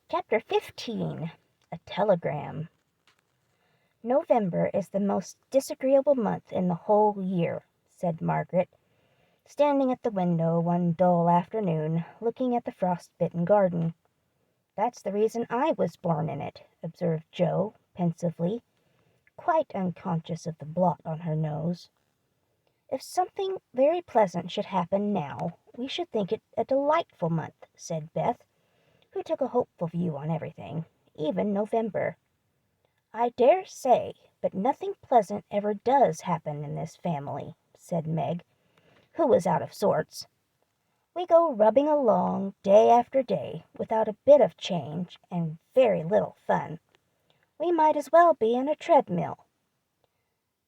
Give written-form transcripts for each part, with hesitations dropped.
Chapter 15. A Telegram. "November is the most disagreeable month in the whole year," said Margaret, standing at the window one dull afternoon, looking at the frost-bitten garden. "That's the reason I was born in it," observed Jo, pensively, quite unconscious of the blot on her nose. "If something very pleasant should happen now, we should think it a delightful month," said Beth, who took a hopeful view on everything, even November. "I dare say, but nothing pleasant ever does happen in this family," said Meg, who was out of sorts. "We go rubbing along day after day, without a bit of change, and very little fun. We might as well be in a treadmill."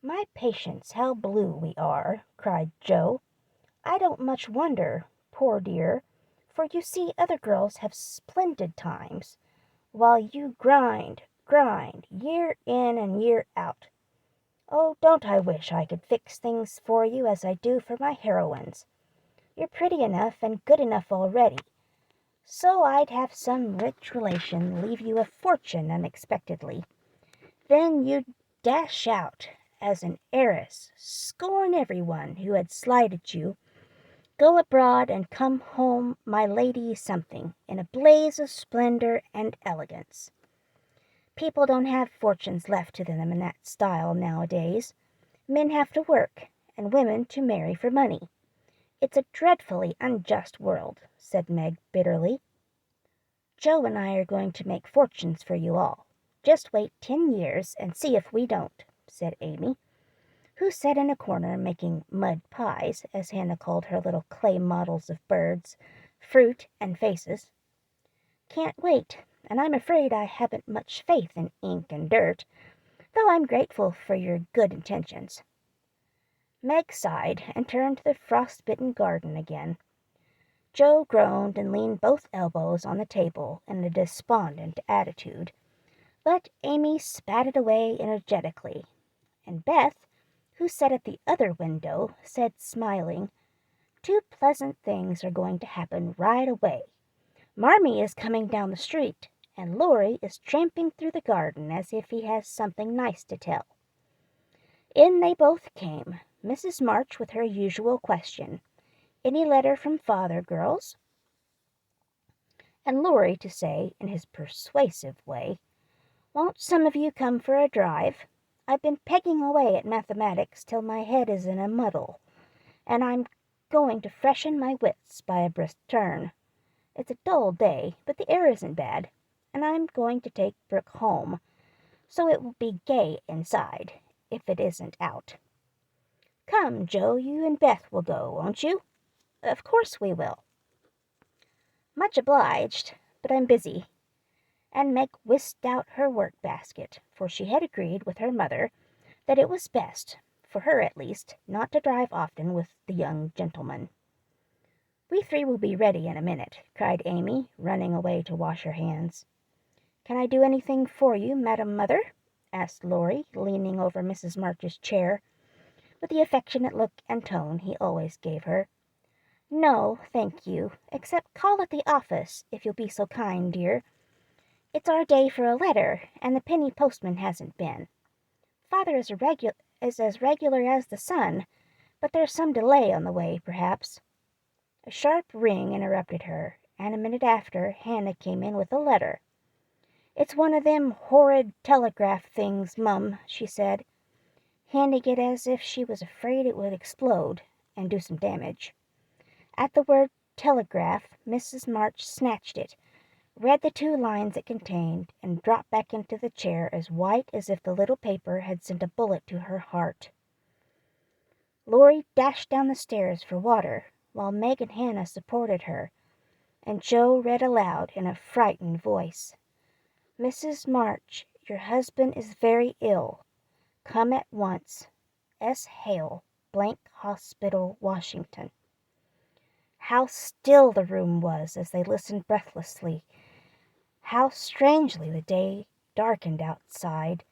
"My patience, how blue we are!" cried Jo. "I don't much wonder, poor dear, for you see other girls have splendid times, while you grind, year in and year out. Oh, don't I wish I could fix things for you as I do for my heroines. You're pretty enough and good enough already, so I'd have some rich relation leave you a fortune unexpectedly. Then you'd dash out as an heiress, scorn everyone who had slighted you, go abroad and come home my lady something, in a blaze of splendor and elegance. People don't have fortunes left to them in that style nowadays. Men have to work, and women to marry for money. It's a dreadfully unjust world," said Meg bitterly. "Jo and I are going to make fortunes for you all. Just wait 10 years and see if we don't," said Amy, who sat in a corner making mud pies, as Hannah called her little clay models of birds, fruit, and faces. "Can't wait, and I'm afraid I haven't much faith in ink and dirt, though I'm grateful for your good intentions." Meg sighed and turned to the frost-bitten garden again. Jo groaned and leaned both elbows on the table in a despondent attitude, but Amy spatted away energetically, and Beth, who sat at the other window, said, smiling, "Two pleasant things are going to happen right away. Marmee is coming down the street, and Laurie is tramping through the garden as if he has something nice to tell." In they both came, Mrs. March with her usual question, "Any letter from father, girls?" and Laurie to say, in his persuasive way, "Won't some of you come for a drive? I've been pegging away at mathematics till my head is in a muddle, and I'm going to freshen my wits by a brisk turn. It's a dull day, but the air isn't bad, and I'm going to take Brooke home, so it will be gay inside, if it isn't out. Come, Jo, you and Beth will go, won't you?" "Of course we will." "Much obliged, but I'm busy," and Meg whisked out her work-basket, for she had agreed with her mother that it was best, for her at least, not to drive often with the young gentleman. "We three will be ready in a minute," cried Amy, running away to wash her hands. "Can I do anything for you, Madam Mother?" asked Laurie, leaning over Mrs. March's chair, with the affectionate look and tone he always gave her. "No, thank you, except call at the office, if you'll be so kind, dear. It's our day for a letter, and the penny postman hasn't been. Father is as regular as the sun, but there's some delay on the way, perhaps." A sharp ring interrupted her, and a minute after Hannah came in with a letter. "It's one of them horrid telegraph things, Mum," she said, handing it as if she was afraid it would explode and do some damage. At the word telegraph, Mrs. March snatched it, read the 2 lines it contained, and dropped back into the chair as white as if the little paper had sent a bullet to her heart. Laurie dashed down the stairs for water, while Meg and Hannah supported her, and Jo read aloud in a frightened voice, "Mrs. March, your husband is very ill. Come at once. S. Hale, Hospital, Washington." How still the room was as they listened breathlessly. How strangely the day darkened outside,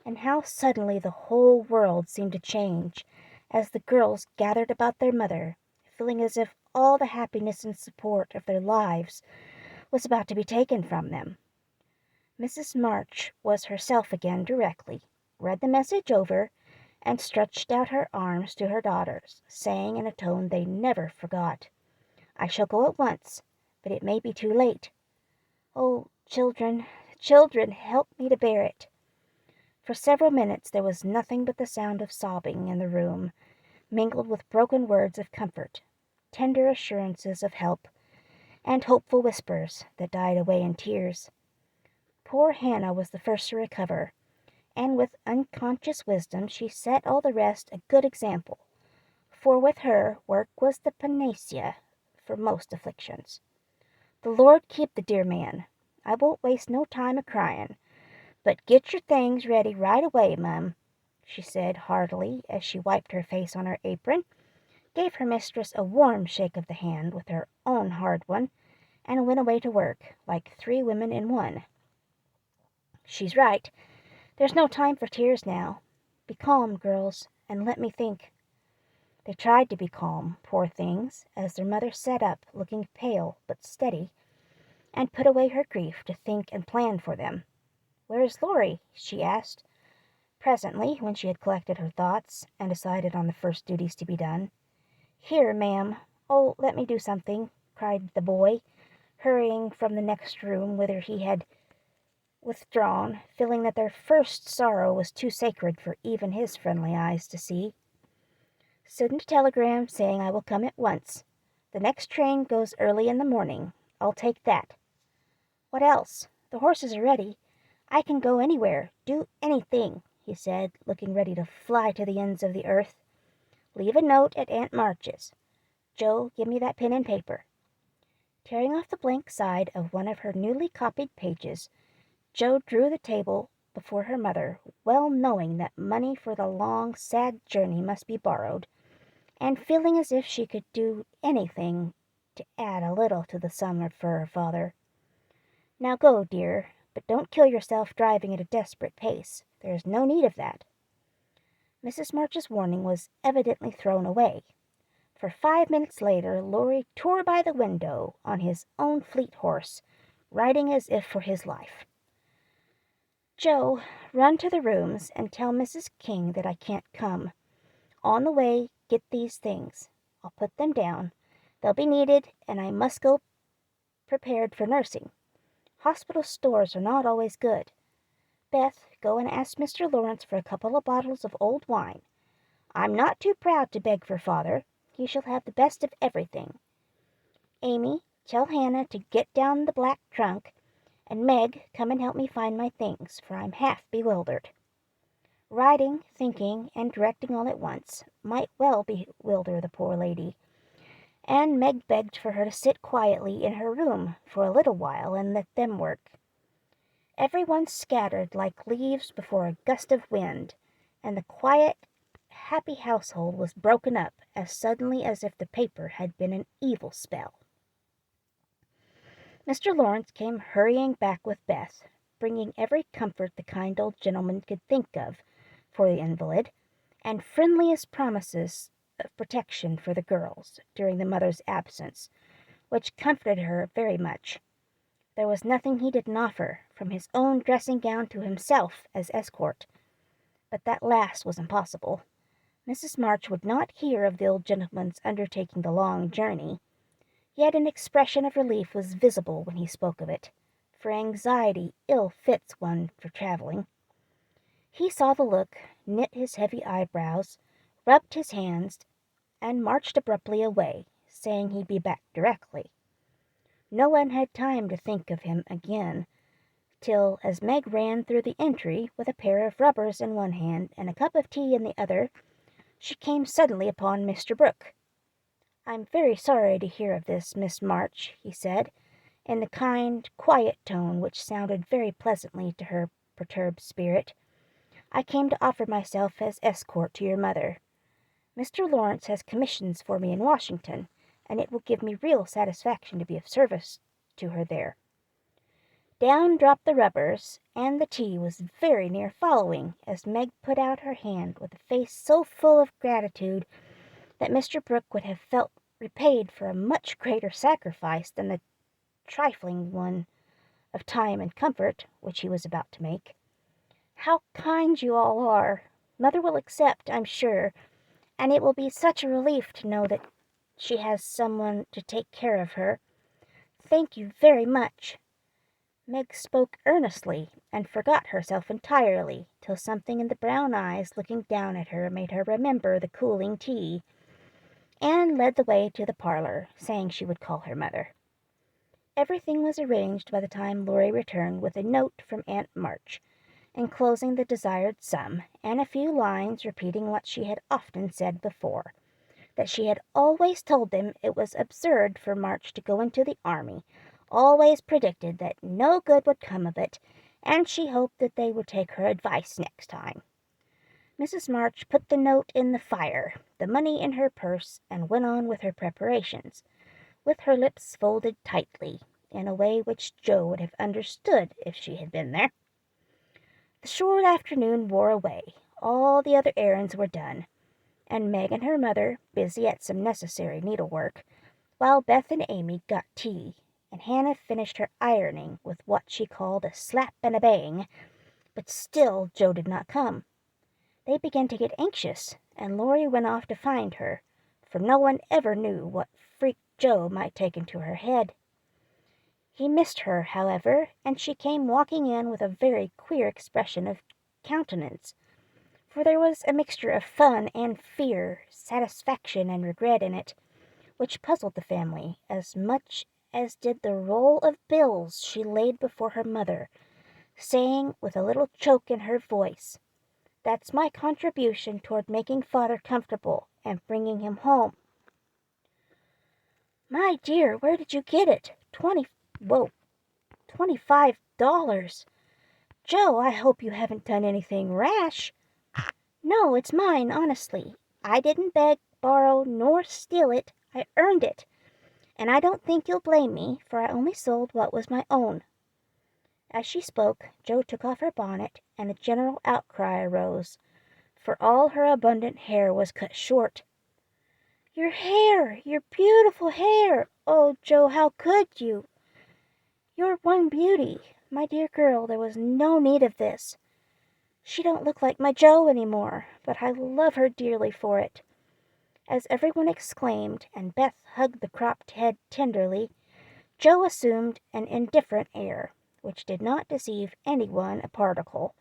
and how suddenly the whole world seemed to change as the girls gathered about their mother, feeling as if all the happiness and support of their lives was about to be taken from them. Mrs. March was herself again directly, read the message over, and stretched out her arms to her daughters, saying in a tone they never forgot, "I shall go at once, but it may be too late. Oh, children, children, help me to bear it." For several minutes there was nothing but the sound of sobbing in the room, mingled with broken words of comfort, tender assurances of help, and hopeful whispers that died away in tears. Poor Hannah was the first to recover, and with unconscious wisdom she set all the rest a good example, for with her work was the panacea for most afflictions. "The Lord keep the dear man. I won't waste no time a-cryin', but get your things ready right away, mum," she said heartily as she wiped her face on her apron, gave her mistress a warm shake of the hand with her own hard one, and went away to work, like three women in one. "She's right. There's no time for tears now. Be calm, girls, and let me think." They tried to be calm, poor things, as their mother sat up, looking pale but steady, and put away her grief to think and plan for them. "Where is Laurie?" she asked, presently, when she had collected her thoughts and decided on the first duties to be done. "Here, ma'am. Oh, let me do something," cried the boy, hurrying from the next room whither he had withdrawn, feeling that their first sorrow was too sacred for even his friendly eyes to see. "Send a telegram saying I will come at once. The next train goes early in the morning. I'll take that." "What else? The horses are ready. I can go anywhere, do anything," he said, looking ready to fly to the ends of the earth. "Leave a note at Aunt March's. Joe, give me that pen and paper." Tearing off the blank side of one of her newly copied pages, Joe drew the table before her mother, well knowing that money for the long, sad journey must be borrowed, and feeling as if she could do anything to add a little to the sum for her father. "Now go, dear, but don't kill yourself driving at a desperate pace. There is no need of that." Mrs. March's warning was evidently thrown away, for 5 minutes later Laurie tore by the window on his own fleet horse, riding as if for his life. "Joe, run to the rooms and tell Mrs. King that I can't come. On the way, get these things. I'll put them down. They'll be needed, and I must go prepared for nursing. Hospital stores are not always good. Beth, go and ask Mr. Lawrence for a couple of bottles of old wine. I'm not too proud to beg for father. He shall have the best of everything. Amy, tell Hannah to get down the black trunk, and Meg, come and help me find my things, for I'm half bewildered." Writing, thinking, and directing all at once might well bewilder the poor lady, and Meg begged for her to sit quietly in her room for a little while and let them work. Every one scattered like leaves before a gust of wind, and the quiet, happy household was broken up as suddenly as if the paper had been an evil spell. Mr. Lawrence came hurrying back with Beth, bringing every comfort the kind old gentleman could think of for the invalid, and friendliest promises of protection for the girls during the mother's absence, which comforted her very much. There was nothing he didn't offer, from his own dressing gown to himself as escort, but that last was impossible. Mrs. March would not hear of the old gentleman's undertaking the long journey, yet an expression of relief was visible when he spoke of it, for anxiety ill fits one for traveling. He saw the look, knit his heavy eyebrows, rubbed his hands, and marched abruptly away, saying he'd be back directly. No one had time to think of him again, till, as Meg ran through the entry with a pair of rubbers in one hand and a cup of tea in the other, she came suddenly upon Mr. Brooke. "I'm very sorry to hear of this, Miss March," he said, in the kind, quiet tone which sounded very pleasantly to her perturbed spirit. "I came to offer myself as escort to your mother. Mr. Lawrence has commissions for me in Washington, and it will give me real satisfaction to be of service to her there." Down dropped the rubbers, and the tea was very near following, as Meg put out her hand with a face so full of gratitude that Mr. Brooke would have felt repaid for a much greater sacrifice than the trifling one of time and comfort which he was about to make. "How kind you all are! Mother will accept, I'm sure, and it will be such a relief to know that she has someone to take care of her. Thank you very much." Meg spoke earnestly, and forgot herself entirely, till something in the brown eyes looking down at her made her remember the cooling tea. Anne led the way to the parlor, saying she would call her mother. Everything was arranged by the time Laurie returned with a note from Aunt March, enclosing the desired sum, and a few lines repeating what she had often said before, that she had always told them it was absurd for March to go into the army, always predicted that no good would come of it, and she hoped that they would take her advice next time. Mrs. March put the note in the fire, the money in her purse, and went on with her preparations, with her lips folded tightly, in a way which Jo would have understood if she had been there. The short afternoon wore away. All the other errands were done, and Meg and her mother busy at some necessary needlework, while Beth and Amy got tea, and Hannah finished her ironing with what she called a slap and a bang, but still Jo did not come. They began to get anxious, and Laurie went off to find her, for no one ever knew what freak Jo might take into her head. He missed her, however, and she came walking in with a very queer expression of countenance, for there was a mixture of fun and fear, satisfaction and regret in it, which puzzled the family as much as did the roll of bills she laid before her mother, saying with a little choke in her voice, "That's my contribution toward making father comfortable and bringing him home." "My dear, where did you get it? $25. Jo, I hope you haven't done anything rash." "No, it's mine, honestly. I didn't beg, borrow, nor steal it. I earned it. And I don't think you'll blame me, for I only sold what was my own." As she spoke, Jo took off her bonnet, and a general outcry arose, for all her abundant hair was cut short. "Your hair! Your beautiful hair! Oh, Jo, how could you? You're one beauty. My dear girl, there was no need of this. She don't look like my Jo any more, but I love her dearly for it." As everyone exclaimed, and Beth hugged the cropped head tenderly, Jo assumed an indifferent air, which did not deceive anyone a particle,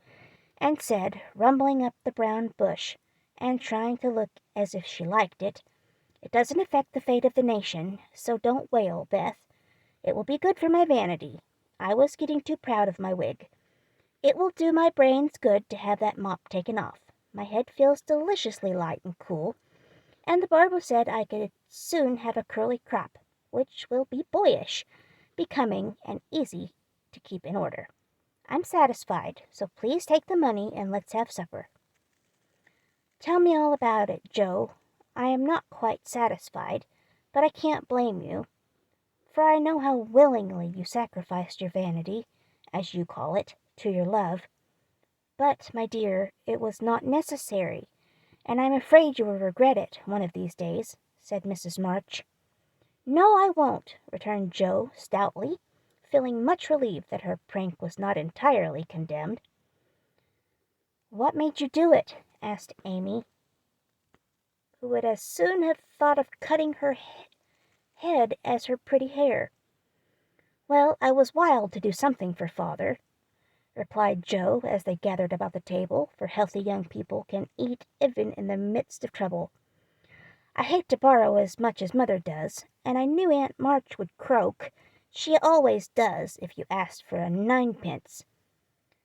and said, rumbling up the brown bush, and trying to look as if she liked it, "It doesn't affect the fate of the nation, so don't wail, Beth. It will be good for my vanity. I was getting too proud of my wig. It will do my brains good to have that mop taken off. My head feels deliciously light and cool, and the barber said I could soon have a curly crop, which will be boyish, becoming, and easy to keep in order. I'm satisfied, so please take the money and let's have supper." "Tell me all about it, Jo. I am not quite satisfied, but I can't blame you, for I know how willingly you sacrificed your vanity, as you call it, to your love. But, my dear, it was not necessary, and I'm afraid you will regret it one of these days," said Mrs. March. "No, I won't," returned Jo stoutly, feeling much relieved that her prank was not entirely condemned. "What made you do it?" asked Amy, who would as soon have thought of cutting her head as her pretty hair. "Well, I was wild to do something for father," replied Jo, as they gathered about the table, for healthy young people can eat even in the midst of trouble. "I hate to borrow as much as mother does, and I knew Aunt March would croak. She always does if you ask for a ninepence.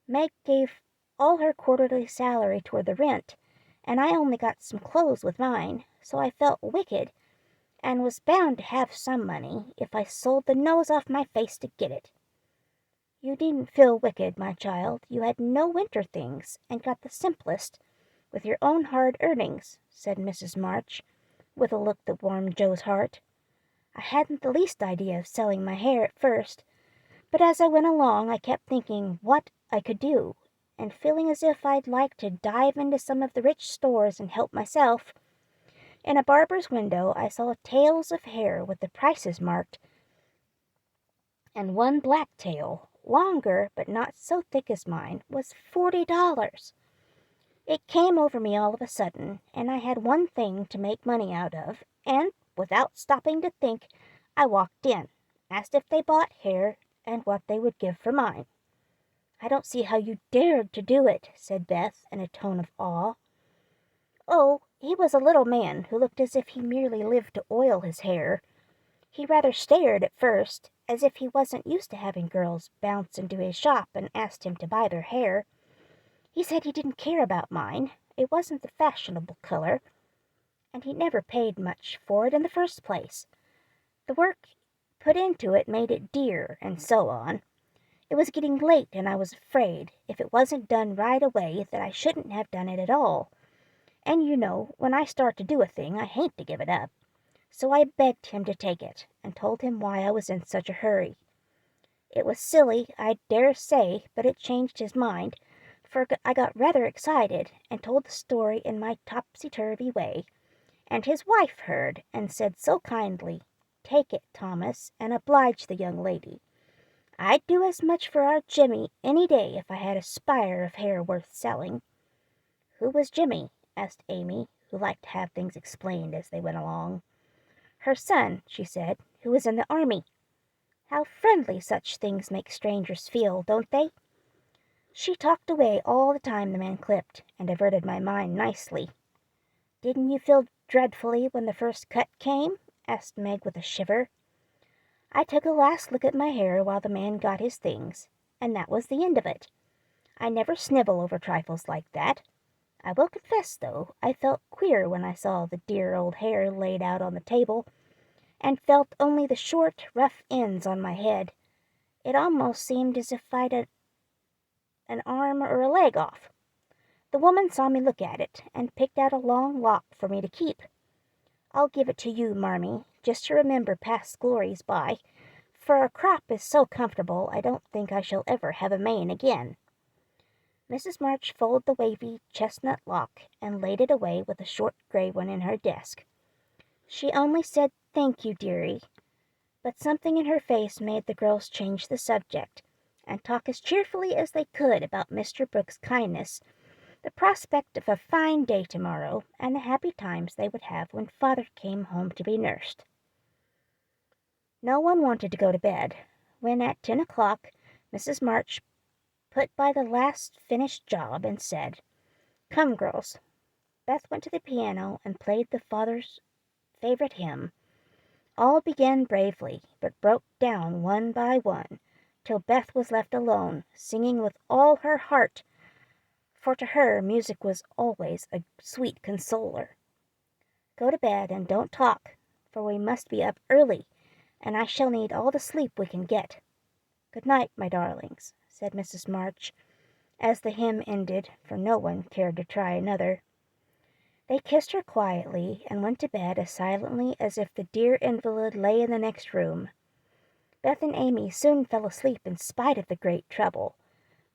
Meg gave all her quarterly salary toward the rent, and I only got some clothes with mine, so I felt wicked, and was bound to have some money if I sold the nose off my face to get it." "You needn't feel wicked, my child. You had no winter things, and got the simplest with your own hard earnings," said Mrs. March, with a look that warmed Jo's heart. "I hadn't the least idea of selling my hair at first, but as I went along I kept thinking what I could do, and feeling as if I'd like to dive into some of the rich stores and help myself. In a barber's window I saw tails of hair with the prices marked, and one black tail, longer but not so thick as mine, was $40. It came over me all of a sudden, and I had one thing to make money out of, and, without stopping to think, I walked in, asked if they bought hair, and what they would give for mine. "I don't see how you dared to do it," said Beth, in a tone of awe. "Oh, he was a little man who looked as if he merely lived to oil his hair. He rather stared at first, as if he wasn't used to having girls bounce into his shop and ask him to buy their hair. He said he didn't care about mine. It wasn't the fashionable color, and he never paid much for it in the first place. The work put into it made it dear, and so on. It was getting late, and I was afraid, if it wasn't done right away, that I shouldn't have done it at all. And you know, when I start to do a thing, I hate to give it up. So I begged him to take it, and told him why I was in such a hurry. It was silly, I dare say, but it changed his mind, for I got rather excited, and told the story in my topsy-turvy way, and his wife heard, and said so kindly, 'Take it, Thomas, and oblige the young lady. I'd do as much for our Jimmy any day if I had a spire of hair worth selling.'" "Who was Jimmy?" asked Amy, who liked to have things explained as they went along. "Her son," she said, "who was in the army. How friendly such things make strangers feel, don't they?" She talked away all the time the man clipped, and diverted my mind nicely. "Didn't you feel dreadfully when the first cut came?" asked Meg with a shiver. "I took a last look at my hair while the man got his things, and that was the end of it. I never snivel over trifles like that. I will confess, though, I felt queer when I saw the dear old hair laid out on the table, and felt only the short, rough ends on my head. It almost seemed as if I'd an arm or a leg off. The woman saw me look at it, and picked out a long lock for me to keep. I'll give it to you, Marmee, just to remember past glories by, for a crop is so comfortable I don't think I shall ever have a mane again." Mrs. March folded the wavy chestnut lock and laid it away with a short gray one in her desk. She only said, "Thank you, dearie," but something in her face made the girls change the subject, and talk as cheerfully as they could about Mr. Brooks' kindness, the prospect of a fine day tomorrow, and the happy times they would have when father came home to be nursed. No one wanted to go to bed. When at 10 o'clock Mrs. March put by the last finished job and said, "Come, girls." Beth went to the piano and played the father's favorite hymn. All began bravely, but broke down one by one, till Beth was left alone, singing with all her heart, for to her music was always a sweet consoler. "Go to bed and don't talk, for we must be up early, and I shall need all the sleep we can get. Good night, my darlings," said Mrs. March, as the hymn ended, for no one cared to try another. They kissed her quietly, and went to bed as silently as if the dear invalid lay in the next room. Beth and Amy soon fell asleep in spite of the great trouble,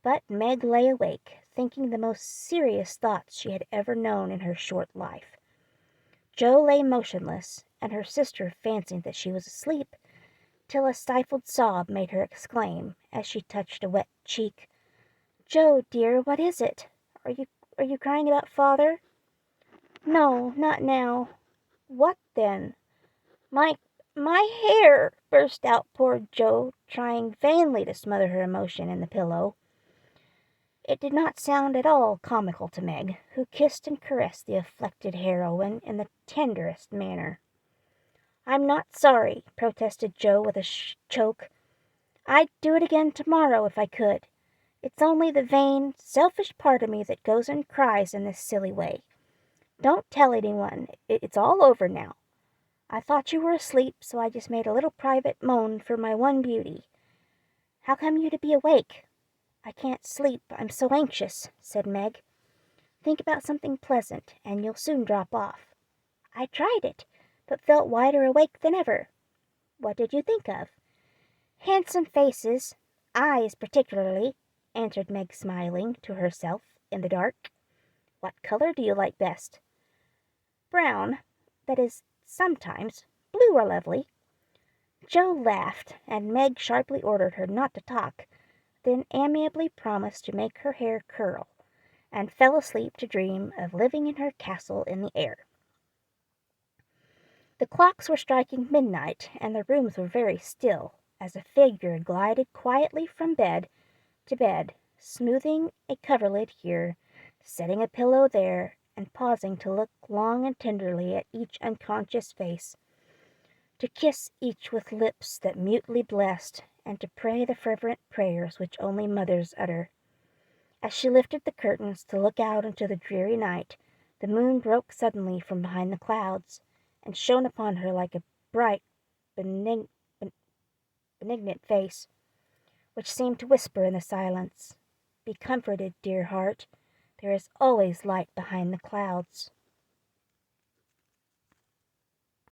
but Meg lay awake, thinking the most serious thoughts she had ever known in her short life. Jo lay motionless, and her sister fancied that she was asleep, till a stifled sob made her exclaim, as she touched a wet cheek, "Jo, dear, what is it? Are you crying about father?" "No, not now." "What then?" My hair!" burst out poor Jo, trying vainly to smother her emotion in the pillow. It did not sound at all comical to Meg, who kissed and caressed the afflicted heroine in the tenderest manner. "I'm not sorry," protested Jo with a choke. "I'd do it again tomorrow if I could. It's only the vain, selfish part of me that goes and cries in this silly way. Don't tell anyone. It's all over now. I thought you were asleep, so I just made a little private moan for my one beauty. How come you to be awake?" "I can't sleep, I'm so anxious," said Meg. "Think about something pleasant, and you'll soon drop off." "I tried it, but felt wider awake than ever." "What did you think of?" "Handsome faces, eyes particularly," answered Meg, smiling to herself in the dark. "What color do you like best?" "Brown, that is, sometimes. Blue are lovely." Jo laughed, and Meg sharply ordered her not to talk, then amiably promised to make her hair curl, and fell asleep to dream of living in her castle in the air. The clocks were striking midnight, and the rooms were very still, as a figure glided quietly from bed to bed, smoothing a coverlid here, setting a pillow there, and pausing to look long and tenderly at each unconscious face, to kiss each with lips that mutely blessed, and to pray the fervent prayers which only mothers utter. As she lifted the curtains to look out into the dreary night, the moon broke suddenly from behind the clouds, and shone upon her like a bright, benignant face, which seemed to whisper in the silence, "Be comforted, dear heart, there is always light behind the clouds."